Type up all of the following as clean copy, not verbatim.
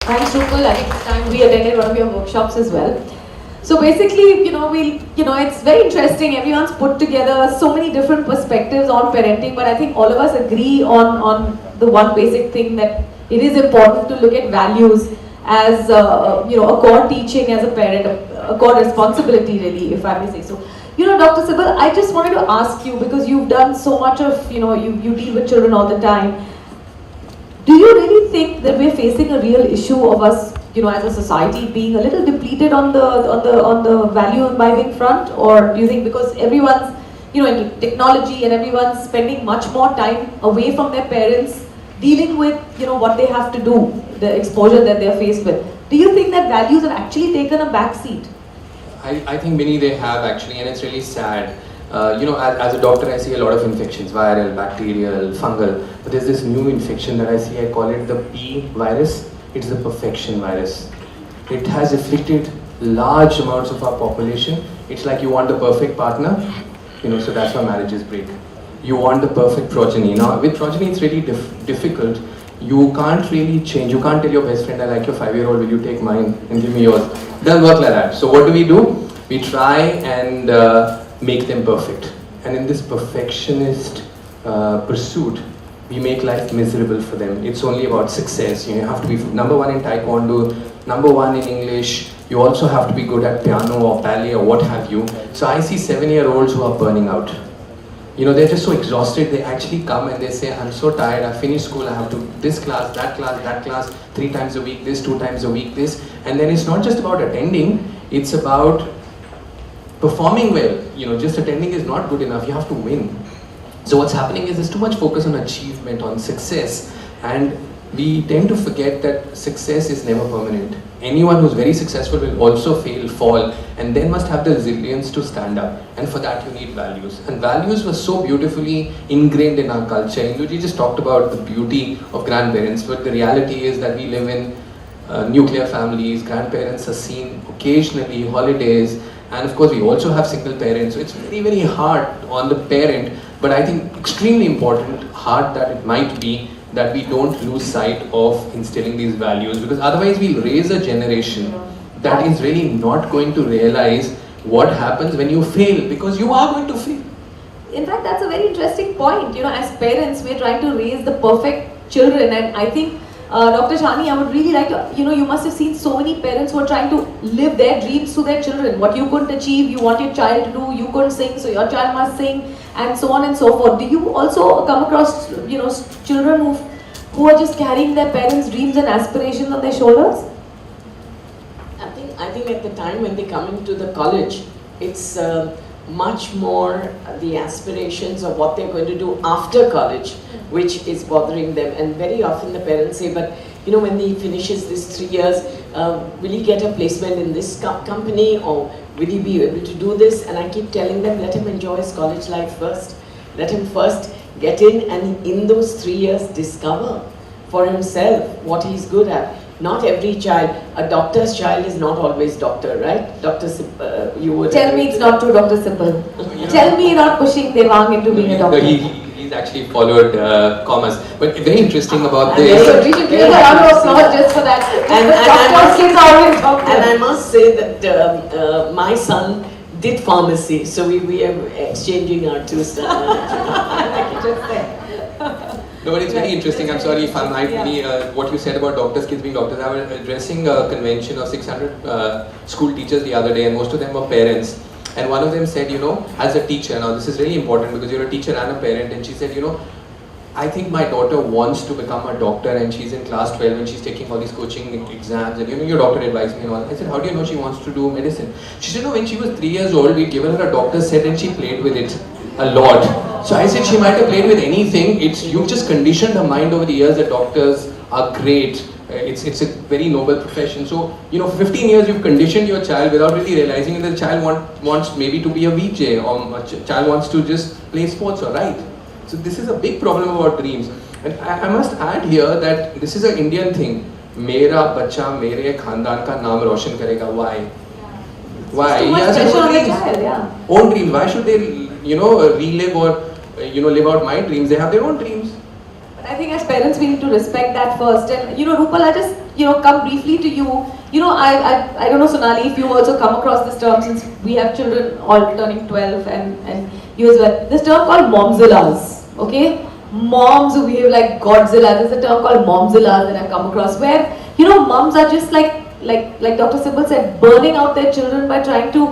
Thanks, Rupal. I think this time we attended one of your workshops as well. So basically, it's very interesting. Everyone's put together so many different perspectives on parenting, but I think all of us agree on the one basic thing that it is important to look at values as a core teaching as a parent, a core responsibility, really, if I may say so. Dr. Sibal, I just wanted to ask you, because you've done so much of, you deal with children all the time. Do you really think that we're facing a real issue of us, as a society being a little depleted on the value imbibing front, or do you think because everyone's, into technology and everyone's spending much more time away from their parents, dealing with, what they have to do, the exposure that they're faced with? Do you think that values have actually taken a back seat? I think many they have actually, and it's really sad. As a doctor, I see a lot of infections, viral, bacterial, fungal. But there's this new infection that I see, I call it the P virus. It's the perfection virus. It has afflicted large amounts of our population. It's like you want the perfect partner, so that's why marriages break. You want the perfect progeny. Now, with progeny, it's really difficult. You can't really change. You can't tell your best friend, I like your 5-year-old, will you take mine and give me yours? It doesn't work like that. So what do? We try and make them perfect. And in this perfectionist pursuit, we make life miserable for them. It's only about success. You have to be number one in taekwondo, number one in English. You also have to be good at piano or ballet or what have you. So I see 7-year-olds who are burning out. They're just so exhausted, they actually come and they say, I'm so tired, I finished school, I have to this class, that class, 3 times a week, this, 2 times a week, this. And then it's not just about attending, it's about performing well. Just attending is not good enough, you have to win. So what's happening is there's too much focus on achievement, on success, and we tend to forget that success is never permanent. Anyone who's very successful will also fail, fall, and then must have the resilience to stand up. And for that you need values. And values were so beautifully ingrained in our culture. Induji just talked about the beauty of grandparents, but the reality is that we live in nuclear families. Grandparents are seen occasionally, holidays, and of course we also have single parents. So it's very, very hard on the parent, but I think extremely important, hard that it might be, that we don't lose sight of instilling these values, because otherwise we'll raise a generation that is really not going to realize what happens when you fail, because you are going to fail. In fact, that's a very interesting point. As parents, we're trying to raise the perfect children, and I think Dr. Shani, I would really like to, you must have seen so many parents who are trying to live their dreams to their children. What you couldn't achieve, you want your child to do, you couldn't sing, so your child must sing, and so on and so forth. Do you also come across, children who are just carrying their parents' dreams and aspirations on their shoulders? I think at the time when they come into the college, it's much more the aspirations of what they're going to do after college, which is bothering them. And very often the parents say, but when he finishes this 3 years, will he get a placement in this company, or will he be able to do this? And I keep telling them, let him enjoy his college life first. Let him first get in, and in those 3 years discover for himself what he's good at. Not every child, a doctor's child is not always doctor, right? Dr. You would tell me it's not true, Dr. Sibal. Tell me you're not pushing Devang into being a doctor. He's actually followed commerce. But very interesting about this. So we should give a round of applause just for that. And I must say that my son did pharmacy, so we are exchanging our two styles. No, but it's very interesting. I'm sorry if I might be what you said about doctors, kids being doctors. I was addressing a convention of 600 school teachers the other day, and most of them were parents. And one of them said, as a teacher, now this is really important because you're a teacher and a parent, and she said, I think my daughter wants to become a doctor, and she's in class 12 and she's taking all these coaching exams, and your doctor advised me and all. I said, how do you know she wants to do medicine? She said, no, when she was 3 years old, we'd given her a doctor's set and she played with it a lot. So I said she might have played with anything. You've just conditioned her mind over the years that doctors are great. It's a very noble profession. So, for 15 years you've conditioned your child without really realizing that the child wants maybe to be a VJ, or a child wants to just play sports or write. So this is a big problem about dreams. And I must add here that this is an Indian thing. Mera bacha mere khandan ka naam roshan karega. Why? Why? He has his own dreams. Own dreams. Why should they, relive or live out my dreams? They have their own dreams. But I think as parents, we need to respect that first. And Rupal, I just come briefly to you. I don't know, Sonali, if you also come across this term, since we have children all turning 12 and you as well. This term called momzillas, okay? Moms who behave like Godzilla. There's a term called momzillas that I've come across where, moms are just like Dr. Sibbal said, burning out their children by trying to,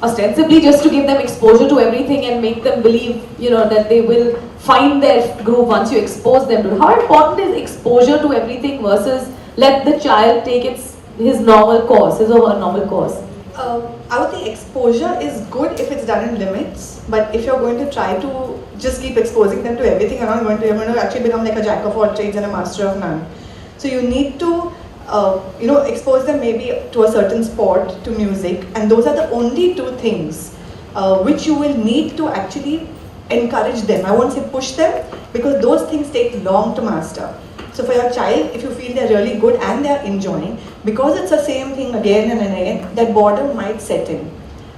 ostensibly just to give them exposure to everything and make them believe, that they will find their groove once you expose them to it. How important is exposure to everything versus let the child take his normal course, his or her normal course? I would think exposure is good if it's done in limits, but if you're going to try to just keep exposing them to everything, you're going to actually become like a jack of all trades and a master of none. So you need to expose them maybe to a certain sport, to music, and those are the only two things which you will need to actually encourage them. I won't say push them, because those things take long to master. So for your child, if you feel they're really good and they're enjoying, because it's the same thing again and again, that boredom might set in.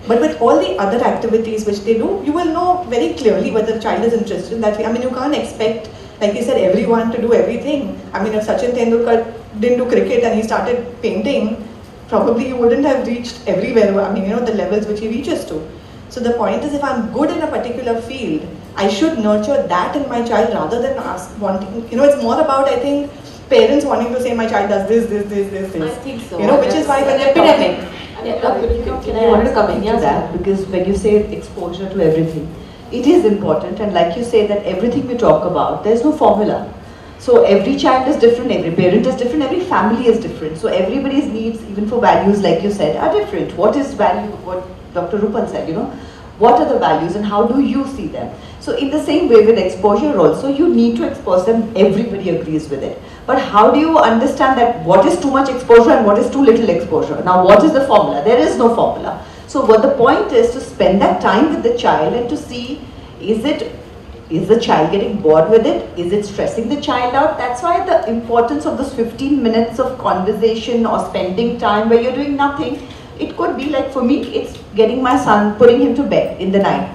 But with all the other activities which they do, you will know very clearly whether the child is interested in that. I mean, you can't expect, like you said, everyone to do everything. I mean, if Sachin Tendulkar didn't do cricket and he started painting, probably he wouldn't have reached everywhere, I mean, the levels which he reaches to. So the point is, if I'm good in a particular field, I should nurture that in my child rather than wanting, it's more about, I think, parents wanting to say my child does this. I think so. Which is why when an epidemic. Can I add something to that? Because when you say exposure to everything, it is important, and like you say that everything we talk about, there's no formula. So every child is different, every parent is different, every family is different. So everybody's needs, even for values, like you said, are different. What is value, what Dr. Rupal said, what are the values and how do you see them? So in the same way with exposure also, you need to expose them, everybody agrees with it. But how do you understand that what is too much exposure and what is too little exposure? Now what is the formula? There is no formula. So what the point is to spend that time with the child and to see, is the child getting bored with it? Is it stressing the child out? That's why the importance of those 15 minutes of conversation or spending time where you're doing nothing. It could be like, for me, it's getting my son, putting him to bed in the night.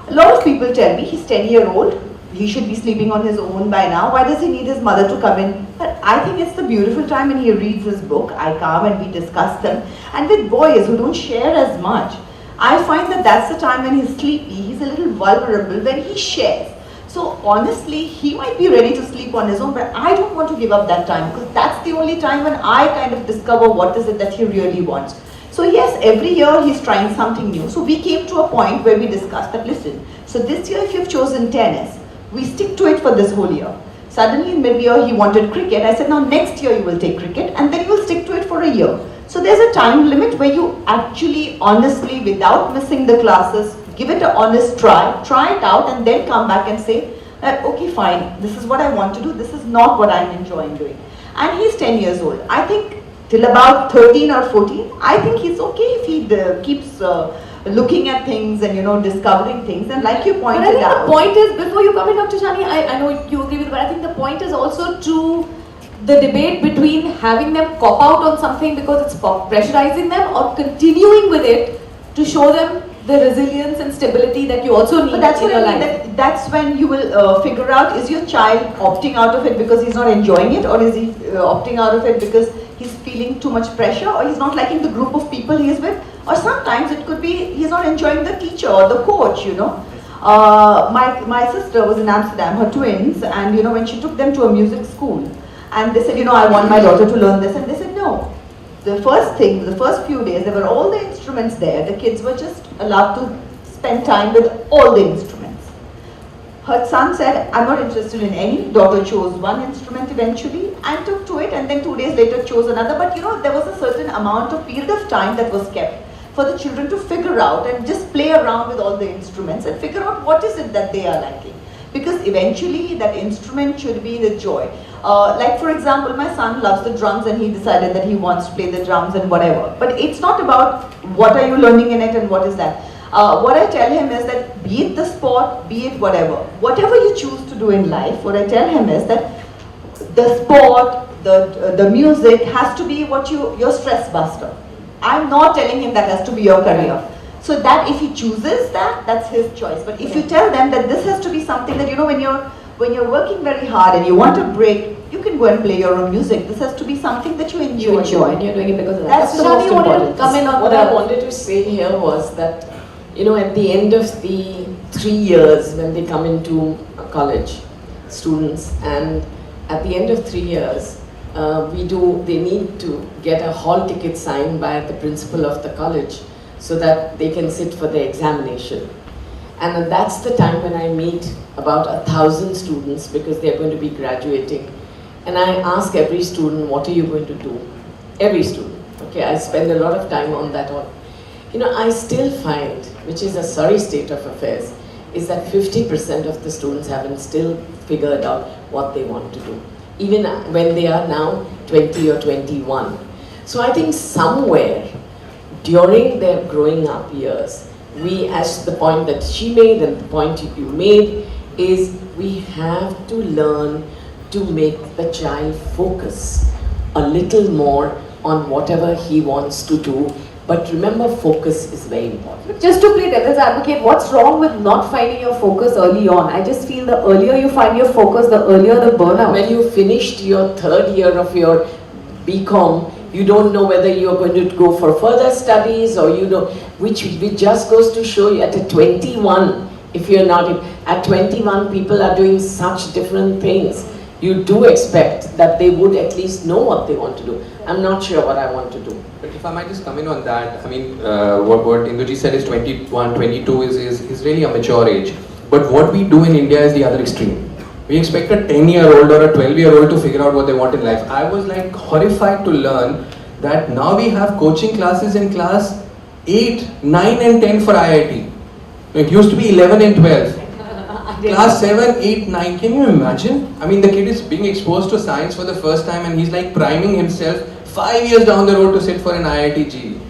A lot of people tell me he's 10-year-old, he should be sleeping on his own by now. Why does he need his mother to come in? But I think it's the beautiful time when he reads his book. I come and we discuss them. And with boys who don't share as much, I find that that's the time when he's sleepy, he's a little vulnerable when he shares. So honestly, he might be ready to sleep on his own, but I don't want to give up that time, because that's the only time when I kind of discover what is it that he really wants. So yes, every year he's trying something new. So we came to a point where we discussed that, listen, so this year if you've chosen tennis, we stick to it for this whole year. Suddenly in mid-year he wanted cricket. I said, now next year you will take cricket and then you will stick to it for a year. So there's a time limit where you actually, honestly, without missing the classes, give it an honest try it out, and then come back and say that, okay, fine, this is what I want to do, this is not what I'm enjoying doing. And he's 10 years old. I think till about 13 or 14, I think he's okay if he keeps looking at things and discovering things. And like you pointed out, the point is, before you come in, Dr. Shani, I know you agree with, but I think the point is also to the debate between having them cop out on something because it's pressurizing them, or continuing with it to show them the resilience and stability that you also need in your life. That's when you will figure out, is your child opting out of it because he's not enjoying it, or is he opting out of it because he's feeling too much pressure, or he's not liking the group of people he is with, or sometimes it could be he's not enjoying the teacher or the coach, My sister was in Amsterdam, her twins, and when she took them to a music school, and they said, I want my daughter to learn this, and they said no. The first few days, there were all the instruments there. The kids were just allowed to spend time with all the instruments. Her son said, I'm not interested in any. Daughter chose one instrument eventually and took to it, and then 2 days later chose another. But there was a certain amount of period of time that was kept for the children to figure out and just play around with all the instruments and figure out what is it that they are liking. Because eventually that instrument should be the joy. Like for example, my son loves the drums and he decided that he wants to play the drums and whatever. But it's not about what are you learning in it and what is that. What I tell him is that be it the sport, be it whatever you choose to do in life, what I tell him is that the sport, the music has to be your stress buster. I'm not telling him that has to be your career. So that if he chooses that's his choice. But if you tell them that this has to be something that when you're when you're working very hard and you want a break, you can go and play your own music. This has to be something that you enjoy. You enjoy and you're doing it because of that. That's the Sonali, most you wanted to important. come in on What the... I wanted to say here was that, you know, at the end of the 3 years when they come into college, students, and at the end of 3 years, they need to get a hall ticket signed by the principal of the college so that they can sit for the examination. And that's the time when I meet about 1,000 students because they're going to be graduating. And I ask every student, what are you going to do? Every student, okay? I spend a lot of time on that one. You know, I still find, which is a sorry state of affairs, is that 50% of the students haven't still figured out what they want to do, even when they are now 20 or 21. So I think somewhere during their growing up years, we, as the point that she made and the point you made, is we have to learn to make the child focus a little more on whatever he wants to do. But remember, focus is very important. Just to play devil's advocate, what's wrong with not finding your focus early on? I just feel the earlier you find your focus, the earlier the burnout. When you finished your 3rd year of your BCom, you don't know whether you're going to go for further studies or you know, which just goes to show you at 21, if you're not, at 21 people are doing such different things. You do expect that they would at least know what they want to do. I'm not sure what I want to do. But if I might just come in on that, I mean, what Induji said is 21, 22 is really a mature age. But what we do in India is the other extreme. We expect a 10-year-old or a 12-year-old to figure out what they want in life. I was like horrified to learn that now we have coaching classes in class 8, 9 and 10 for IIT. It used to be 11 and 12. Class 7, 8, 9, can you imagine? I mean, the kid is being exposed to science for the first time and he's like priming himself 5 years down the road to sit for an IIT JEE.